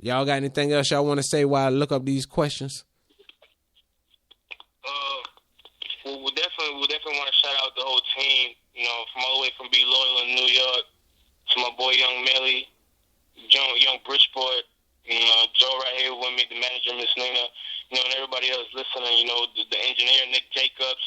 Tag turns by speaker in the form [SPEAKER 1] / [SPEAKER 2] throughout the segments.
[SPEAKER 1] Y'all got anything else y'all want to say while I look up these questions?
[SPEAKER 2] We'll definitely want to shout out the whole team. You know, from all the way from Be Loyal in New York to my boy Young Millie, Young Bridgeport, you know, Joe right here with me, the manager Miss Nina, you know, and everybody else listening. You know, the engineer Nick Jacobs,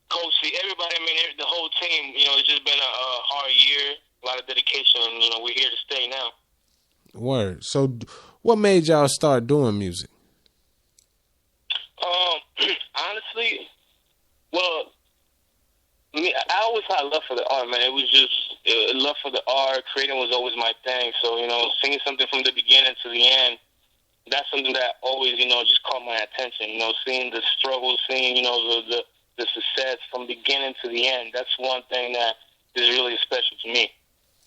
[SPEAKER 2] Coach C, everybody. I mean, the whole team. You know, it's just been a hard year, a lot of dedication, and you know, we're here to stay now.
[SPEAKER 1] Word. So, what made y'all start doing music?
[SPEAKER 2] Honestly, well, I always had love for the art, man. It was just love for the art. Creating was always my thing. So, you know, singing something from the beginning to the end, that's something that always, you know, just caught my attention. You know, seeing the struggle, seeing, you know, the success from beginning to the end. That's one thing that is really special to me.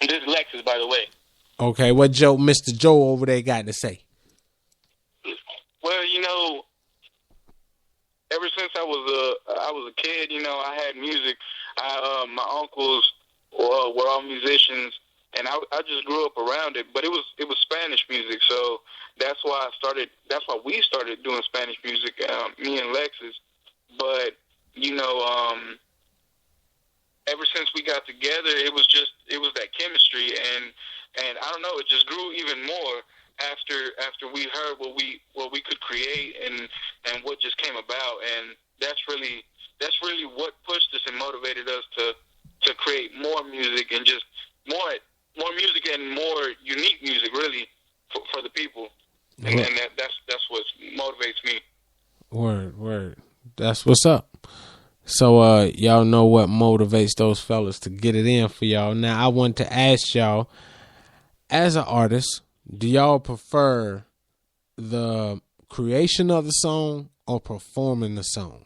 [SPEAKER 2] And this is Lexus, by the way.
[SPEAKER 1] Okay, what Mr. Joe over there got to say?
[SPEAKER 3] Well, you know, ever since I was a kid, you know, I had music. My uncles were all musicians, and I just grew up around it. But it was Spanish music, so that's why we started doing Spanish music, me and Lexus. But you know, ever since we got together, it was that chemistry, and I don't know, it just grew even more after we heard what we could create and what just came about, and that's really what pushed us and motivated us to create more music and just more music and more unique music, really, for the people, and that's what motivates me.
[SPEAKER 1] Word. That's what's up. So y'all know what motivates those fellas to get it in for y'all. Now I want to ask y'all, as an artist, do y'all prefer the creation of the song or performing the song?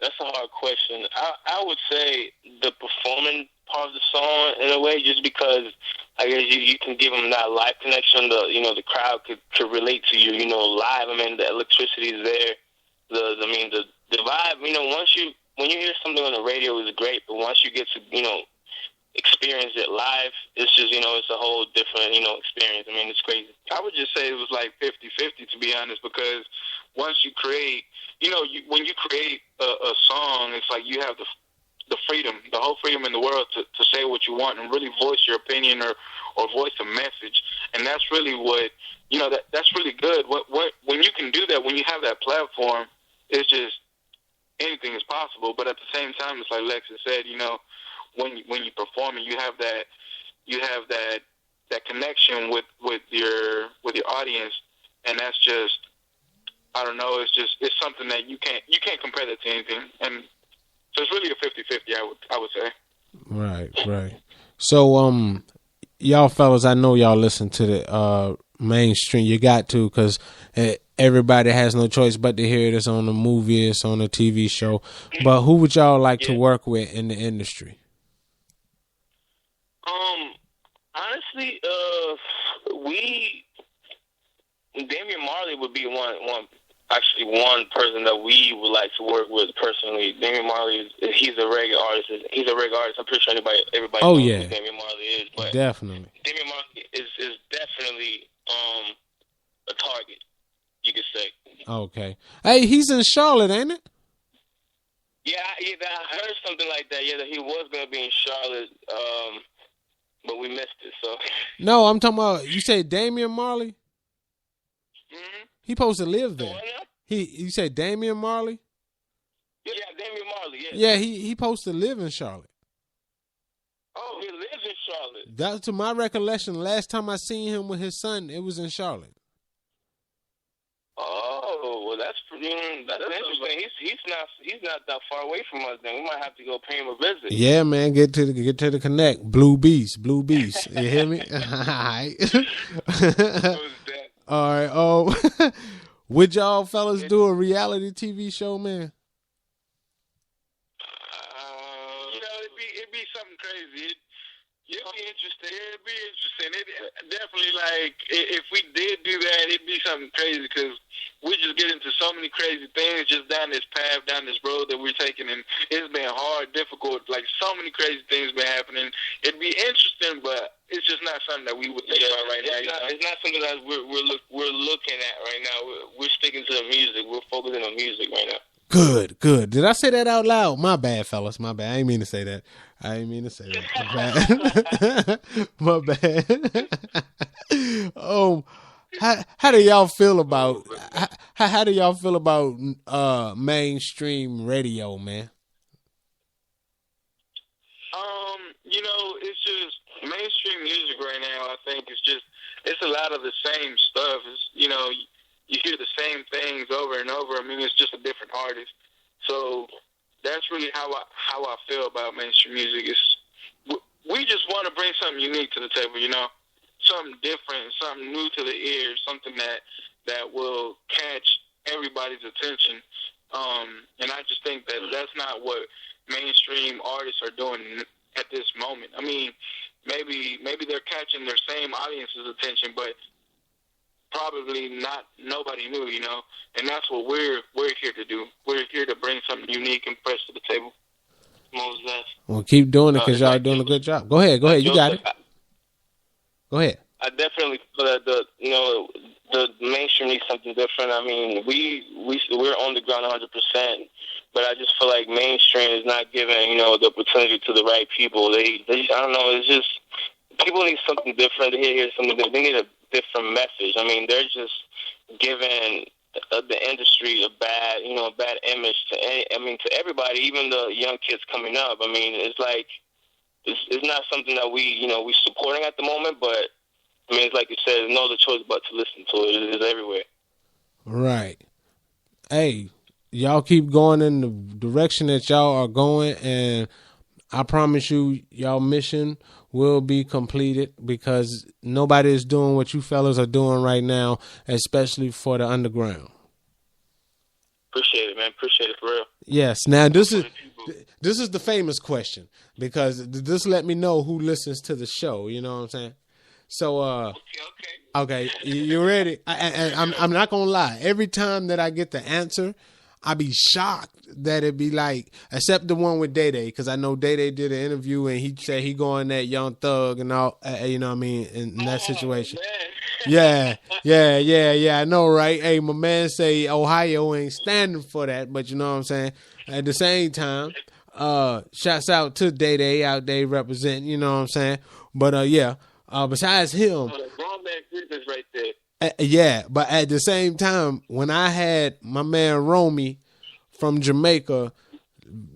[SPEAKER 2] That's a hard question. I would say the performing part of the song in a way, just because I guess you can give them that live connection. The crowd could relate to you. You know, live. I mean, the electricity is there. The vibe. You know, when you hear something on the radio is great, but once you get to experience it live, it's just it's a whole different experience. I mean, it's crazy.
[SPEAKER 3] I would just say it was like 50-50, to be honest, because once you create, when you create a song, it's like you have the freedom, the whole freedom in the world to say what you want and really voice your opinion or voice a message. And that's really what, that's really good. When you can do that, when you have that platform, it's just anything is possible. But at the same time, it's like Lexus said, when you perform and you have that connection with your audience, and that's just, I don't know, it's something that you can't compare that to anything. And so it's really a 50-50, I would say.
[SPEAKER 1] Right. So y'all fellas, I know y'all listen to the mainstream. You got to, because everybody has no choice but to hear this on a movie, it's on a TV show. But who would y'all like to work with in the industry?
[SPEAKER 2] Honestly, Damian Marley would be one person that we would like to work with personally. Damian Marley he's a reggae artist. He's a reggae artist. I'm pretty sure everybody knows who Damian Marley is. But
[SPEAKER 1] definitely, Damian
[SPEAKER 2] Marley is definitely a target, you could say.
[SPEAKER 1] Okay. Hey, he's in Charlotte, ain't it?
[SPEAKER 2] Yeah, I heard something like that. Yeah, that he was gonna be in Charlotte, but we missed it. So.
[SPEAKER 1] No, I'm talking about. You said Damian Marley.
[SPEAKER 2] Mm-hmm.
[SPEAKER 1] He supposed to live there.
[SPEAKER 2] So,
[SPEAKER 1] You said Damian Marley?
[SPEAKER 2] Yeah, Damian Marley, yeah.
[SPEAKER 1] Yeah, he supposed to live in Charlotte.
[SPEAKER 2] Oh, he lives in Charlotte.
[SPEAKER 1] That, to my recollection, last time I seen him with his son, it was in Charlotte.
[SPEAKER 2] Oh, well, that's interesting. He's not that far away from us. Then we might have to go pay him a visit.
[SPEAKER 1] Yeah, man, get to the connect. Blue Beast. You hear me? All right. All right. Oh, would y'all fellas do a reality TV show, man?
[SPEAKER 3] It'd be something crazy. It'd be interesting. It'd be interesting. It definitely, like, if we did do that, it'd be something crazy because we just get into so many crazy things just down this path, down this road that we're taking, and it's been hard, difficult. Like, so many crazy things been happening. It'd be interesting, but it's just not something that we would think about right now.
[SPEAKER 2] It's not something that we're looking at right now. We're sticking to the music. We're focusing on music right now.
[SPEAKER 1] Good. Did I say that out loud? My bad, fellas. My bad. I ain't mean to say that. My bad. How do y'all feel about how do y'all feel about mainstream radio, man?
[SPEAKER 3] It's just mainstream music right now. I think it's a lot of the same stuff. It's, you hear the same things over and over. I mean, it's just a different artist. So that's really how I feel about mainstream music. We just want to bring something unique to the table, something different, something new to the ear, something that will catch everybody's attention. And I just think that that's not what mainstream artists are doing at this moment. I mean, maybe they're catching their same audience's attention, but probably not nobody new, and that's what we're here to do. We're here to bring something unique and fresh to the table. Most definitely.
[SPEAKER 1] Well, keep doing it because y'all doing a good job. Go ahead. You got it. Go ahead.
[SPEAKER 2] I definitely feel that the mainstream needs something different. I mean, we're on the ground 100%, but I just feel like mainstream is not giving the opportunity to the right people. They I don't know. It's just people need something different. They hear something different. They need a different message. I mean, they're just giving the industry a bad image to everybody, even the young kids coming up. I mean, it's like it's not something that we supporting at the moment, but I mean, it's like you said, no other choice but to listen to it. It is everywhere.
[SPEAKER 1] Right. Hey, y'all keep going in the direction that y'all are going, and I promise you, y'all mission will be completed because nobody is doing what you fellas are doing right now, especially for the underground.
[SPEAKER 2] Appreciate it, man. Appreciate it for real.
[SPEAKER 1] Yes. Now this is the famous question because this let me know who listens to the show. You know what I'm saying? So okay, you ready? I'm not gonna lie. Every time that I get the answer, I be shocked that it be like, except the one with Day Day, because I know Day Day did an interview and he said he going that Young Thug and all, you know what I mean, in that situation. Yeah, I know, right? Hey, my man say Ohio ain't standing for that, but you know what I'm saying? At the same time, shouts out to Day Day out there representing, you know what I'm saying? But besides him,
[SPEAKER 2] right there.
[SPEAKER 1] Yeah, but at the same time, when I had my man Romy from Jamaica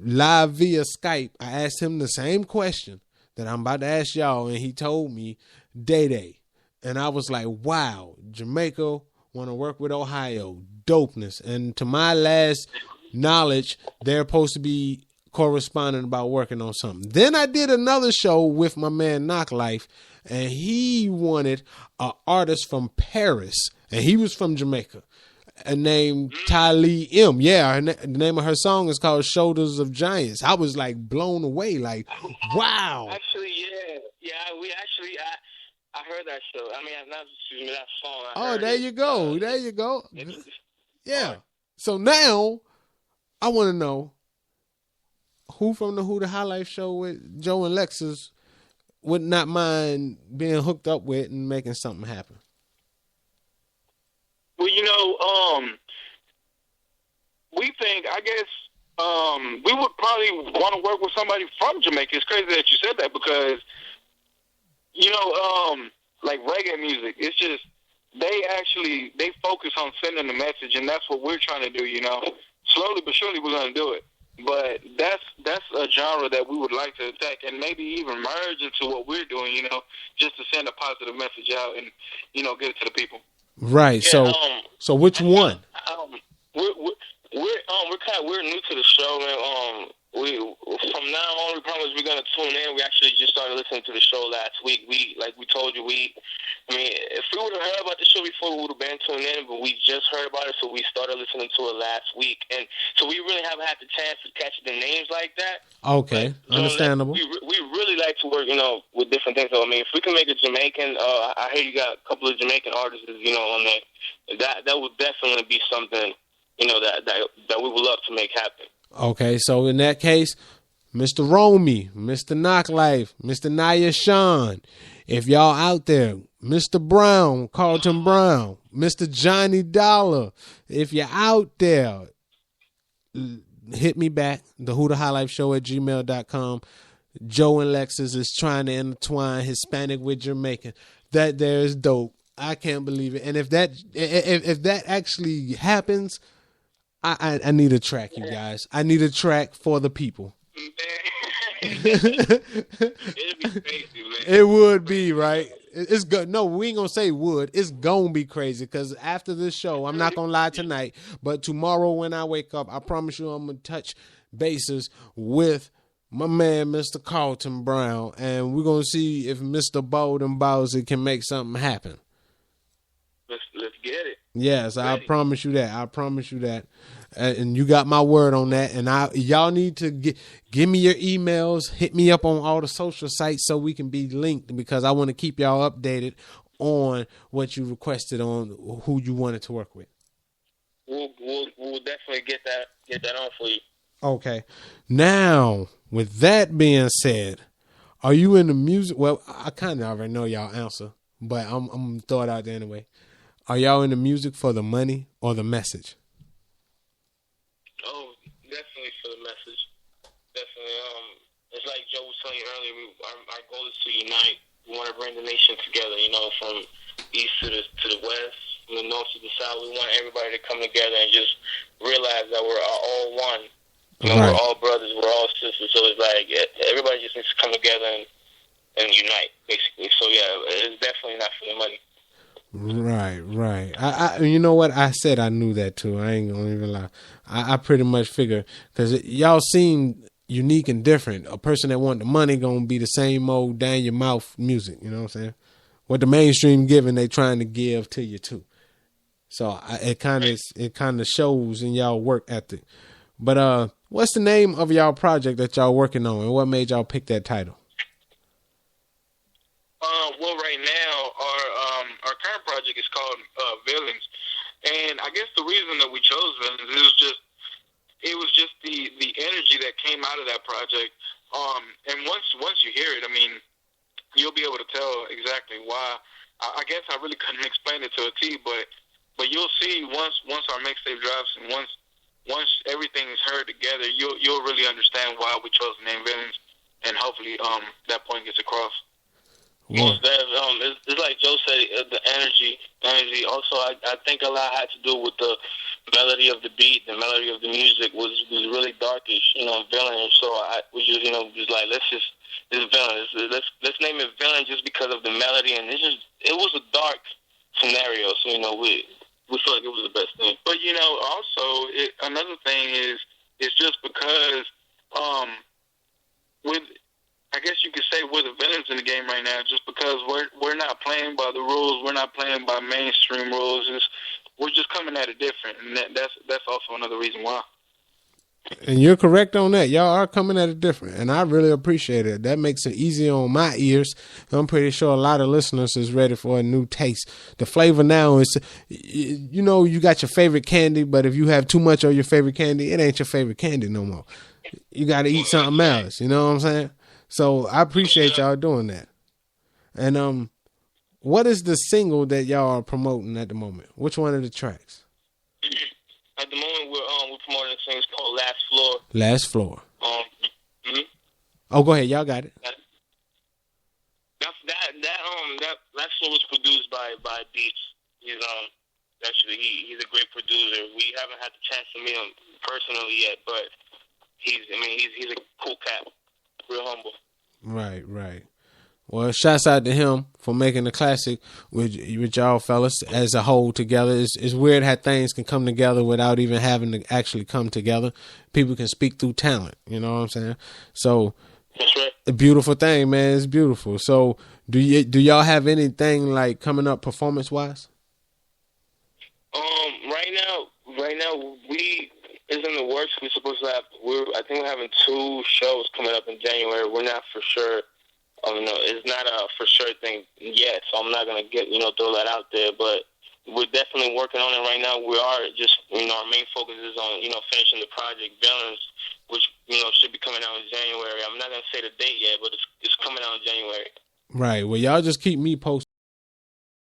[SPEAKER 1] live via Skype, I asked him the same question that I'm about to ask y'all, and he told me Day Day. And I was like, wow, Jamaica want to work with Ohio. Dopeness. And to my last knowledge, they're supposed to be corresponding about working on something. Then I did another show with my man Knock Life, and he wanted an artist from Paris, and he was from Jamaica, named Tylee M. Yeah, the name of her song is called Shoulders of Giants. I was like blown away, like, wow.
[SPEAKER 2] Actually, I heard that show. I mean, that song.
[SPEAKER 1] There you go. Yeah. So now I want to know who from the Hooda Highlife Show with Joe and Lexus would not mind being hooked up with and making something happen.
[SPEAKER 3] Well, we think, I guess, we would probably want to work with somebody from Jamaica. It's crazy that you said that because, like reggae music, it's just, they focus on sending the message, and that's what we're trying to do, Slowly but surely we're going to do it. But that's a genre that we would like to attack and maybe even merge into what we're doing, just to send a positive message out and, get it to the people.
[SPEAKER 1] Right.
[SPEAKER 2] Yeah,
[SPEAKER 1] so which one?
[SPEAKER 2] We're new to the show, man. From now on, we promise we're gonna tune in. We actually just started listening to the show last week. We told you, we I mean, if we would have heard about the show before, we would have been tuned in, but we just heard about it, so we started listening to it last week. And so we really haven't had the chance to catch the names like that.
[SPEAKER 1] Okay, but, understandable.
[SPEAKER 2] We really like to work, with different things. So, I mean, if we can make a Jamaican, I hear you got a couple of Jamaican artists, on there. That would definitely be something, that we would love to make happen.
[SPEAKER 1] Okay, so in that case, Mr. Romy, Mr. Knocklife, Mr. Naya Sean, if y'all out there, Mr. Brown, Carlton Brown, Mr. Johnny Dollar, if you're out there, hit me back, the Hooda Highlife Show at gmail.com. Joe and Lexus is trying to intertwine Hispanic with Jamaican. That there is dope. I can't believe it. And if that actually happens, I need a track, you guys. I need a track for the people.
[SPEAKER 2] It'd be crazy, man.
[SPEAKER 1] It would be, right? It's good. No, we ain't gonna say would. It's gonna be crazy because after this show, I'm not gonna lie tonight, but tomorrow when I wake up, I promise you I'm gonna touch bases with my man, Mr. Carlton Brown, and we're gonna see if Mr. Bolden Bowsy can make something happen.
[SPEAKER 2] Let's get it.
[SPEAKER 1] Yes, I promise you that. I promise you that. And you got my word on that. And y'all need to give me your emails. Hit me up on all the social sites so we can be linked because I want to keep y'all updated on what you requested on who you wanted to work with.
[SPEAKER 2] We'll definitely get that on for you.
[SPEAKER 1] Okay. Now, with that being said, are you in the music? Well, I kind of already know y'all answer, but I'm going to throw it out there anyway. Are y'all in the music for the money or the message?
[SPEAKER 2] Oh, definitely for the message. Definitely. It's like Joe was telling you earlier. Our goal is to unite. We want to bring the nation together. From east to the west, from the north to the south. We want everybody to come together and just realize that we're all one.
[SPEAKER 1] Right.
[SPEAKER 2] We're all brothers. We're all sisters. So it's like everybody just needs to come together and unite, basically. So yeah, it's definitely not for the money.
[SPEAKER 1] Right. I you know what? I said I knew that too. I ain't gonna even lie. I pretty much figured because y'all seem unique and different. A person that want the money gonna be the same old down your mouth music. You know what I'm saying? What the mainstream giving, they trying to give to you too. So it kind of shows in y'all work ethic. But what's the name of y'all project that y'all working on, and what made y'all pick that title?
[SPEAKER 3] Well, right now, our current project is called Villains, and I guess the reason that we chose Villains it was just the energy that came out of that project. And once you hear it, I mean, you'll be able to tell exactly why. I guess I really couldn't explain it to a T, but you'll see once our mixtape drops and once everything is heard together, you'll really understand why we chose the name Villains, and hopefully that point gets across.
[SPEAKER 2] Most it's like Joe said, the energy. Also, I think a lot had to do with the melody of the beat, the melody of the music was really darkish, Villain. So we just, just like this Villain. Let's name it Villain just because of the melody, and it was a dark scenario. So we felt like it was the best thing.
[SPEAKER 3] But also another thing is just because with. I guess you could say we're the villains in the game right now, just because we're not playing by the rules, we're not playing by mainstream rules. We're just coming at it different, and that's also another reason why.
[SPEAKER 1] And you're correct on that. Y'all are coming at it different, and I really appreciate it. That makes it easier on my ears. I'm pretty sure a lot of listeners is ready for a new taste. The flavor now is, you got your favorite candy, but if you have too much of your favorite candy, it ain't your favorite candy no more. You got to eat something else. You know what I'm saying? So I appreciate y'all doing that. And what is the single that y'all are promoting at the moment? Which one of the tracks?
[SPEAKER 2] At the moment, we're promoting a thing called Last Floor.
[SPEAKER 1] Last Floor.
[SPEAKER 2] Mm-hmm.
[SPEAKER 1] Oh, go ahead. Y'all got it.
[SPEAKER 2] That Last Floor was produced by Beats. He's he's a great producer. We haven't had the chance to meet him personally yet, but he's a cool cat. Real humble. Right.
[SPEAKER 1] Well, shouts out to him for making the classic with y'all fellas as a whole together. It's weird how things can come together without even having to actually come together. People can speak through talent. You know what I'm saying? So
[SPEAKER 2] That's right.
[SPEAKER 1] A beautiful thing, man. It's beautiful. So, do y'all have anything like coming up performance wise?
[SPEAKER 2] Right now, we is in the works. We're supposed to have. I think we're having 2 shows coming up in January. We're not for sure. No, it's not a for sure thing yet, so I'm not gonna throw that out there. But we're definitely working on it right now. We are just our main focus is on finishing the project Villains, which should be coming out in January. I'm not gonna say the date yet, but it's coming out in January.
[SPEAKER 1] Right. Well, y'all just keep me posted.